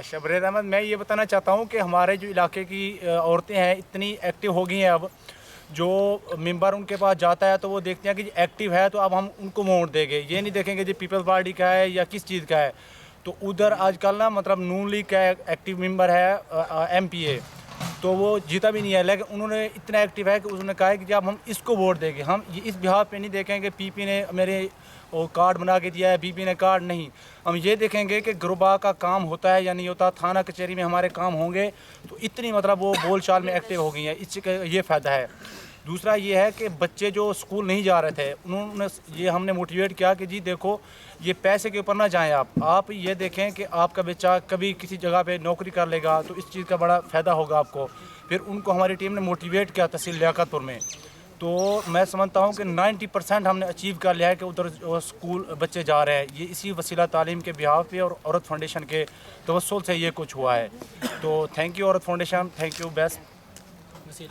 शबरेर अहमद, मैं ये बताना चाहता हूँ कि हमारे जो इलाके की औरतें हैं इतनी एक्टिव हो गई हैं अब, जो मेंबर उनके पास जाता है तो वो देखते हैं कि एक्टिव है तो अब हम उनको वोट देंगे, ये नहीं देखेंगे जी पीपल्स पार्टी का है या किस चीज़ का है। तो उधर आजकल ना मतलब नून लीग का एक्टिव मेंबर है MPA, तो वो जीता भी नहीं है, लेकिन उन्होंने इतना एक्टिव है कि उन्होंने कहा है कि जब हम इसको वोट देंगे, हम ये इस बिहार पे नहीं देखेंगे PP ने मेरे वो कार्ड बना के दिया है, BP ने कार्ड नहीं, हम ये देखेंगे कि गुरबा का काम होता है या नहीं होता, थाना कचहरी में हमारे काम होंगे। तो इतनी मतलब वो बोल चाल में एक्टिव हो गई हैं, इससे ये फ़ायदा है। दूसरा ये है कि बच्चे जो स्कूल नहीं जा रहे थे, उन्होंने ये हमने मोटिवेट किया कि जी देखो ये पैसे के ऊपर ना जाएं, आप ये देखें कि आपका बच्चा कभी किसी जगह पे नौकरी कर लेगा तो इस चीज़ का बड़ा फ़ायदा होगा आपको। फिर उनको हमारी टीम ने मोटिवेट किया तहसील लियाकतपुर में। तो मैं समझता हूँ कि 90% हमने अचीव कर लिया है कि उधर स्कूल बच्चे जा रहे हैं, ये इसी वसीला तालीम के बिहाव पे और औरत फाउंडेशन के तवस्सुल से ये कुछ हुआ है। तो थैंक यू औरत फाउंडेशन, थैंक यू बेस्ट।